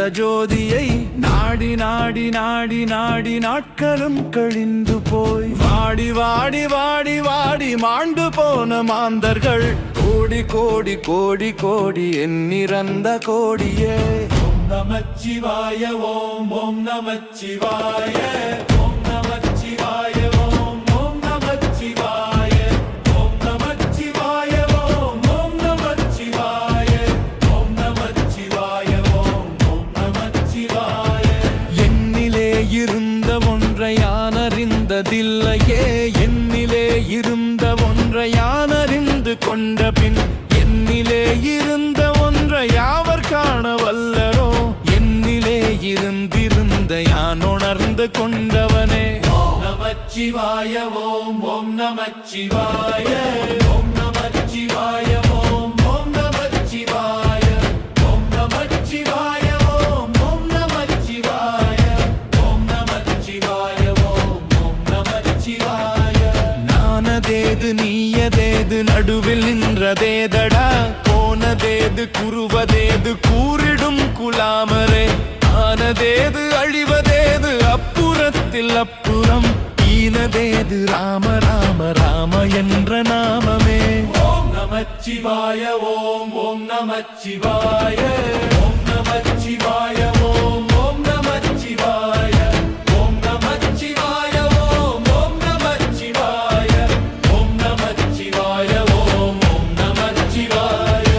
அந்த ஜோதியை நாடி நாடி நாடி நாடி நாட்களும் கழிந்து போய் வாடி வாடி வாடி வாடி மாண்டு போன மாந்தர்கள் கோடி கோடி கோடி கோடி எண்ணிறந்த கோடியே. ஓம் நமச்சிவாய ஓம் ஓம் நமச்சிவாய ஓம் நமச்சிவாய ஓம் ஓம் நமச்சிவாய ஓம் நமச்சிவாய ஓம் ஓம் நமச்சிவாய ஓம் நமச்சிவாய ஓம் ஓம் நமச்சிவாய. என்னிலே இருந்த ஒன்றை யான் அறிந்ததில்லையே, என்னிலே இருந்த ஒன்றை யான் அறிந்து கொண்ட பின் என்னிலே இருந்த ஒன்றை யாவர் காண வல்லரோ. என்னிலே இருந்திருந்த யான் உணர்ந்து கொண்டவனே. ஓம் நமச்சிவாய ஓம் ஓம் நமச்சிவாய ஓம் நமச்சிவாய ஓம் ஓம் நமச்சிவாய ஓம் நமச்சிவாய ஓம் ஓம் நமச்சிவாய ஓம் நமச்சிவாய ஓம் ஓம் நமச்சிவாய. நானதேது நீயதேது நடுவில் நின்றதேதடா, போனதேது குருவதேது கூறிடும் குலாமரே. ஆனதேது அழிவதேது அப்புறத்தில் அப்புறம், ஈனதேது ராம ராம ராம என்ற நாமமே. ஓம் நமச்சிவாய ஓம் ஓம் நமச்சிவாய ஓம் நமச்சிவாய ஓம் ஓம் நமச்சிவாய ஓம் நமச்சிவாய ஓம் ஓம் நமச்சிவாய ஓம் நமச்சிவாய ஓம் ஓம் நமச்சிவாய.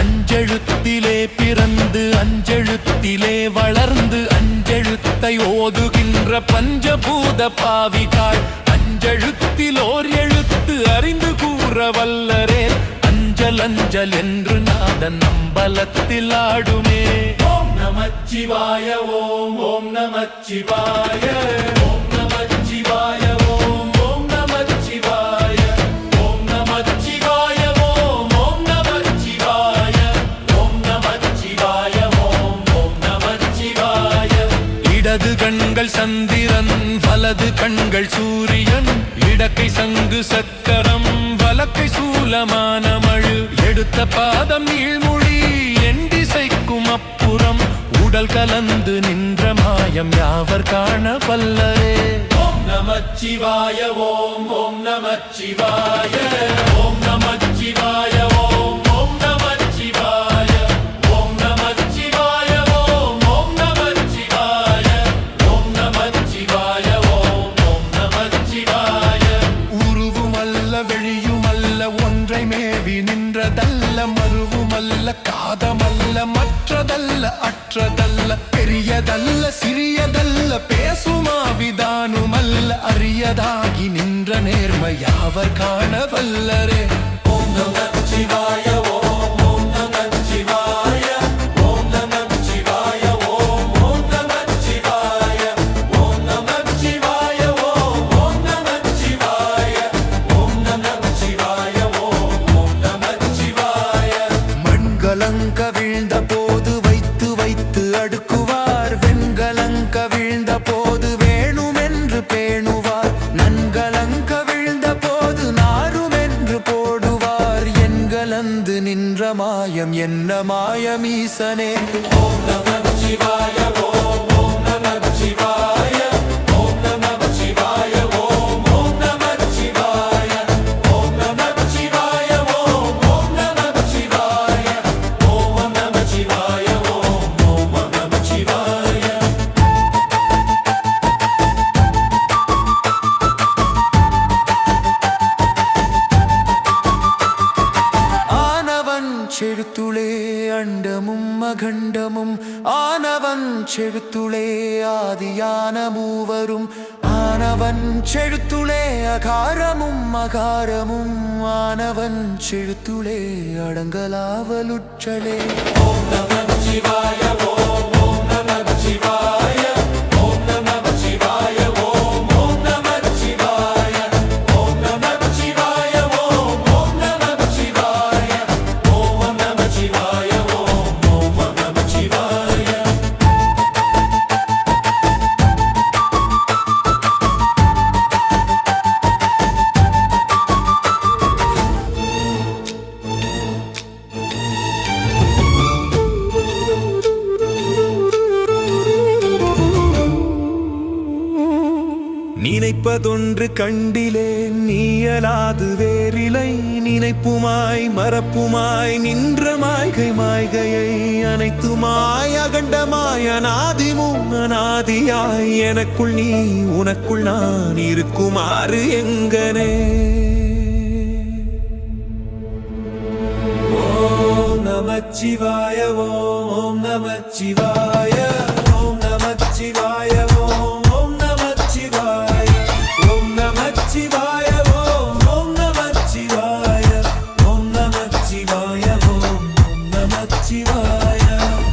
அஞ்செழுத்திலே பிறந்து அஞ்செழுத்திலே வளர்ந்து அஞ்செழுத்தை ஓதுகின்ற பஞ்சபூத பாவிகாள், அஞ்செழுத்தில் ஓர் எழுத்து அறிந்து கூற வல்லரே. அஞ்சல் அஞ்சல் என்று நாதன் அம்பலத்தில் ஆடுமே. ஓம் நமச்சிவாய ஓம் ஓம் நமச்சிவாய ஓம் நமச்சிவாய ஓம் ஓம் நமச்சிவாய ஓம் நமச்சிவாய ஓம் ஓம் நமச்சிவாய ஓம் நமச்சிவாய ஓம் ஓம் நமச்சிவாய. இடது கண்கள் சந்திரன் வலது கண்கள் சூரியன், இடக்கை சங்கு சக்கரம் வலக்கை சூலமான மழு, எடுத்த பாதம் நீள்மொழி என் திசைக்கும் அப்புறம், உடல் கலந்து நின்ற மாயம் யாவர் காண வல்லரே. ஓம் நமச்சிவாய ஓம் ஓம் நமச்சிவாய ஓம் நமச்சிவாய ஓம் ஓம் நமச்சிவாய ஓம் நமச்சிவாய ஓம் ஓம் நமச்சிவாய ஓம் நமச்சிவாய ஓம் ஓம் நமச்சிவாய. உருவுமல்ல வெளியுமல்ல ஒன்றை மேவி நின்றதல்ல, மருவுமல்ல காதமல்ல மற்றதல்ல அற்றதல்ல, பெரியதல்ல சிறியதல்ல பேசுமாவிதானுமல்ல, அரியதாகி நின்ற நேர்மை யாவர் காண வல்லரே. ஓம் நமச்சிவாய ஓம் ஓம் நமச்சிவாய ஓம் நமச்சிவாய ஓம் ஓம் நமச்சிவாய ஓம் நமச்சிவாய ஓம் ஓம் நமச்சிவாய ஓம் நமச்சிவாய ஓம் ஓம் நமச்சிவாய. மண்கலங்க வீழ்ந்த போது வைத்து வைத்து அடுக்குவார், வெண்கலங்க வீழ்ந்த போது வேணுமென்று பேணுவார், நன்கலங்க வீழ்ந்த போது நாருமென்று போடுவார், எண்கலந்து நின்ற மாயம் என்ன மாயம் ஈசனே. ஓம் நமச்சிவாய ஓம் ஓம் நமச்சிவாய ஓம் நமச்சிவாய ஓம் ஓம் நமச்சிவாய ஓம் நமச்சிவாய ஓம் ஓம் நமச்சிவாய ஓம் நமச்சிவாய ஓம் ஓம் நமச்சிவாய. ஆனவன் செழுத்துளே அண்டமும் அகண்டமும், ஆனவன் செழுத்துளே ஆதியான மூவரும், ஆனவன் செழுத்துளே அகாரமும் அகாரமும், ஆனவன் செழுத்துளே அடங்கலாவலுற்றலே. ஓம் நமச்சிவாய ஓம் ஓம் நமச்சிவாய ஓம் நமச்சிவாய ஓம் ஓம் நமச்சிவாய ஓம் நமச்சிவாய ஓம் ஓம் நமச்சிவாய ஓம் நமச்சிவாய ஓம் ஓம் நமச்சிவாய. இனிப்பதொன்று கண்டிலே நீயலாது வேறிலை நினைப்புமாய் மறப்புமாய் நின்ற மாய்கை மாய்கையை அனைத்துமாய் அகண்டமாய் அநாதிமும் அநாதியாய் எனக்குள் நீ உனக்குள் நான் இருக்குமாறு எங்கனே. ஓம் நமச்சிவாய ஓம் நமச்சிவாய ஓம் நமச்சிவாய ஓம் நமச்சிவாய ஓம் நமச்சிவாய ஓம் நமச்சிவாய ஓம் நமச்சிவாய ஓம் நமச்சிவாய.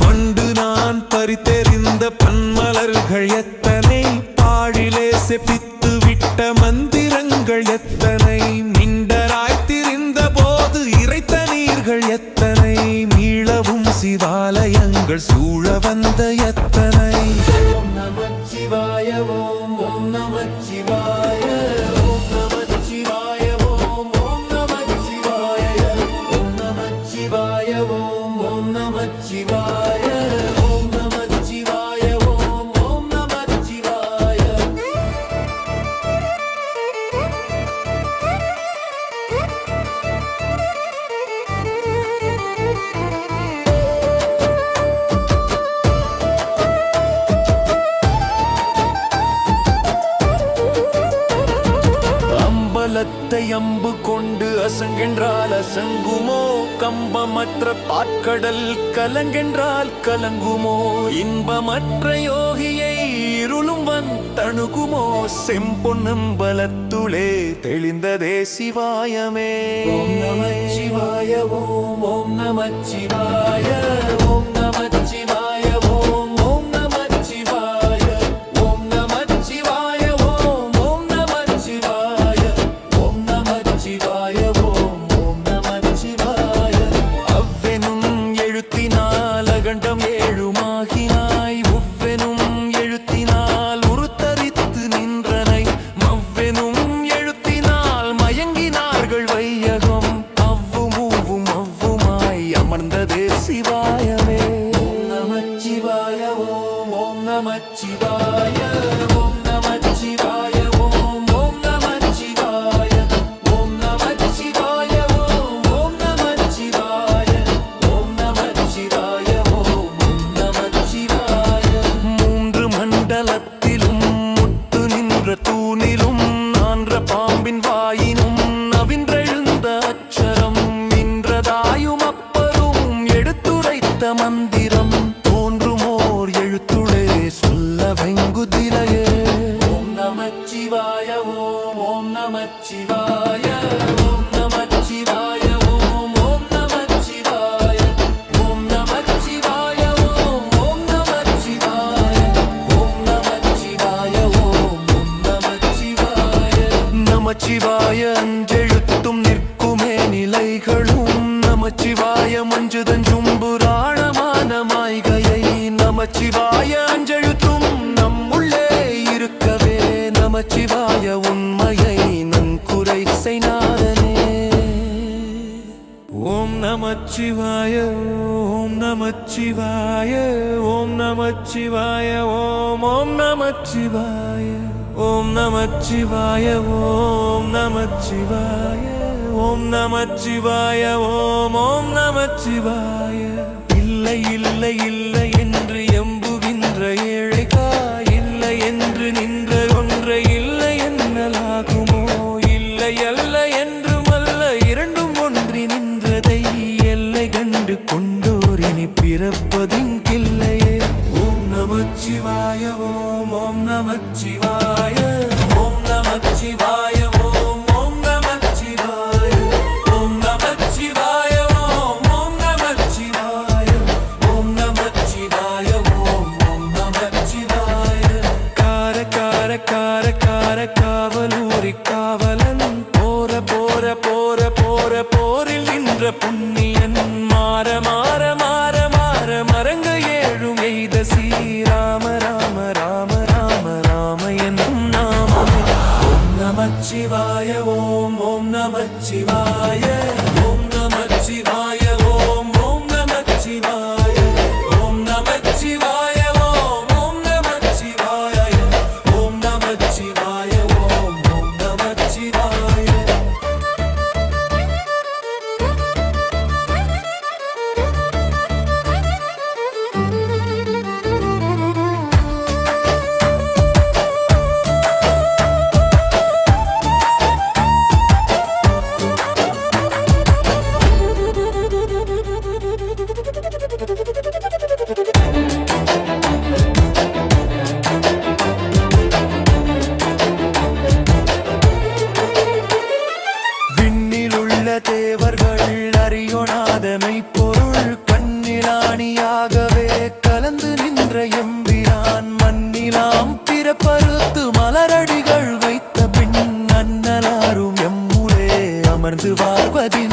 பண்டு நான் பறித்தெறிந்த பன்மலர்கள் எத்தனை பாழிலே செப்பித்து விட்ட மந்திரங்கள் எத்தனை மிண்டராய் திரிந்த போது இறைத்த நீர்கள் எத்தனை மீளவும் சிவாலயங்கள் சூழ வந்த எத்தனை. ஓம் நமச்சிவாய ஓம் நமச்சிவாய ஓம் நமச்சிவாய ஓம் நமச்சிவாய ஓம் நமச்சிவாய ஓம் நமச்சிவாய ஓம் நமச்சிவாய ஓம் நமச்சிவாய. அம்பலத்தை அம்பு கொண்டு அசங்கென்றால் அசங்குமோ கம்பமற்ற பாற்கடல் கலங்கென்றால் கலங்குமோ இன்பமற்ற யோகியை இருளும் தணுகுமோ செம்பொன்னம்பலத்துளே தெளிந்ததே சிவாயமே. ஓம் நமச்சிவாய ஓம் நமச்சிவாய ஓம் நமச்சிவாய ஓம் நமச்சிவாய ஓம் நமச்சிவாய ஓம் நமச்சிவாய ஓம் நமச்சிவாய ஓம் நமச்சிவாய. அவ்வெனும் எழுத்தினால் அகண்டம் ஏழுமாகினாய் உவ்வெனும் எழுத்தினால் உருத்தரித்து நின்றனை மவ்வெனும் எழுத்தினால் மயங்கினார்கள் வையகம் அவ்வும் அவ்வுமாய் அமர்ந்ததே சிவாயமே. ஓம் நமச்சிவாய ஓம் நமச்சிவாய ஓம் நமச்சிவாய ஓம் நமச்சிவாய ஓம் நமச்சிவாய ஓம் நமச்சிவாய ஓம் நமச்சிவாய ஓம் நமச்சிவாய. மூன்று மண்டலத்திலும் முட்டு நின்ற தூணிலும் நான்ற பாம்பின் வாயினும் நவின்றெழுந்த அச்சரம் நின்றதாயும் அப்பரும் எடுத்துரைத்த மந்திரம் தோன்றுமோர் எழுத்துளே சொல்ல வெங்குதிரையே. ஓம் நமச்சிவாய ஓம் நமச்சிவாய ஓம் நமச்சிவாய ஓம் நமச்சிவாய ஓம் நமச்சிவாய ஓம் நமச்சிவாய ஓம் நமச்சிவாய ஓம் நமச்சிவாய. நமச்சிவாய அஞ்செழுத்தும் நிற்குமே நிலைகளும் நமச்சிவாய மஞ்சுதஞ்சும் புராணமான மாய்கையை நமச்சிவாய அஞ்செழுத்தும் நம்முள்ளே இருக்கவே நமச்சிவாய உண்மையை நன்குரை செய்நாதனே. ஓம் நமச்சிவாய ஓம் நமச்சிவாய ஓம் நமச்சிவாய ஓம் நமச்சிவாய ஓம் நமச்சிவாய ஓம் நமச்சிவாய ஓம் நமச்சிவாய ஓம் நமச்சிவாய. இல்லை இல்லை இல்லை என்று எம்புகின்ற ஏழைகா இல்லை என்று நின்ற ஒன்றை இல்லை என்னலாகுமோ இல்லை அல்ல என்றும் அல்ல இரண்டும் ஒன்றி நின்றதை எல்லை கண்டு கொண்டோரினி பிறப்பதிங்கில்லையே. ஓம் நமச்சிவாய ஓம் நமச்சிவாய ஓம் நமச்சிவாய ஓம் நமச்சிவாய ஓம் நமச்சிவாய ஓம் நமச்சிவாய ஓம் நமச்சிவாய ஓம் நமச்சிவாய. கார கார கார கார காவலூரி காவலன் போர போர போர போர போரில் நின்ற புண்ணியன் மாற மாற மாற மாற மரங்க ஏழும் எய்த ஸ்ரீராம ராம ராம ராம ராம என்னும் நாமமே. ஓம் நமச்சிவாய ஓம் நமச்சிவாய ஓம் நமச்சிவாய ஓம் நமச்சிவாய ஓம் நமச்சிவாய ஓம் நமச்சிவாய ஓம் நமச்சிவாய ஓம்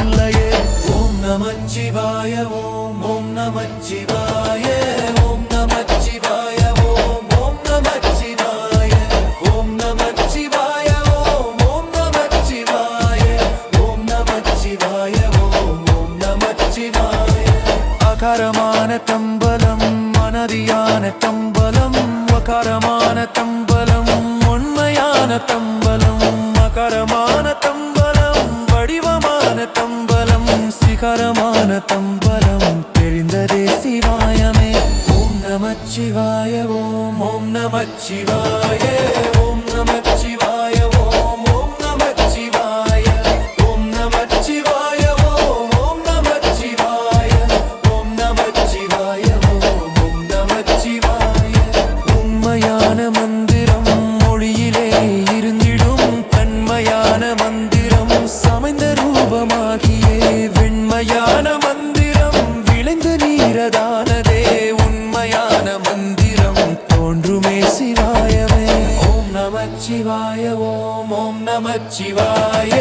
இல்லையே. ஓம் நமச்சிவாய ஓம் ஓம் நமச்சிவாய ஓம் நமச்சிவாய ஓம் ஓம் நமச்சிவாய ஓம் நமச்சிவாய ஓம் ஓம் நமச்சிவாய ஓம் நமச்சிவாய ஓம் ஓம் நமச்சிவாய. அகாரமான தம்பலம் மனதியான தம்பலம் வகாரமான தம்பலம் உண்மையான தம்பலம் மகரமான தம்பலம் வடிவமான தம்பலம் சிகரமான தம்பலம் தெரிந்ததே சிவாயமே. ஓம் நமச்சிவாய ஓம் ஓம் நமச்சிவாய ஓம் நமச்சிவாய ஓம் ஓம் நமச்சிவாய ஓம் நமச்சிவாய ஓம் ஓம் நமச்சிவாய ஓம் நமச்சிவாய ஓம் ஓம் நமச்சிவாய. உண்மையான மந்திரம் மொழியிலே இருந்திடும் தன்மையான மந்திரம் சமைந்த ரூபமாகியே வெண்மையான மந்திரம் விளைந்து நீரதானதே உண்மையான மந்திரம் தோன்றுமே சிவாயமே. ஓம் நமச்சிவாய ஓம் ஓம் நமச்சிவாய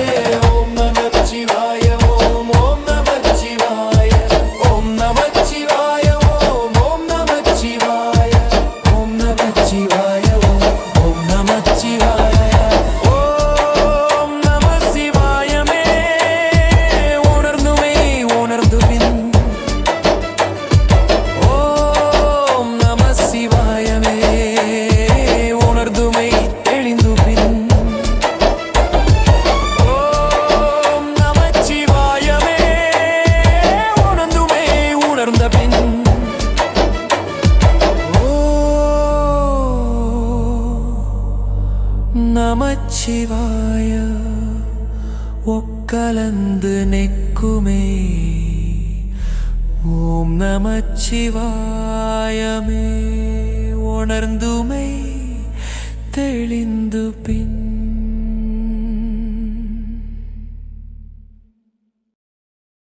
ஓம் நமச்சிவாய ஓம் ஓம் நமச்சிவாய ஓம் நமச்சிவாய ஓம் ஓம் நமச்சிவாய ஓம் நமச்சிவாய ஓம் ஓம் நமச்சிவாய. ஓம் நம சிவாயமே உணர்ந்துமே உணர்ந்துபின். ஓம் நம சிவாயமே உணர்ந்துமை தெளிந்துபின். ஓம் நமச்சிவாயமே உணர்ந்துமை உணர்ந்தபின். நமச்சிவாய ஒக்கலந்து நெக்குமே. ஓம் நமச்சிவாயமே உணர்ந்துமை தெளிந்து பின்.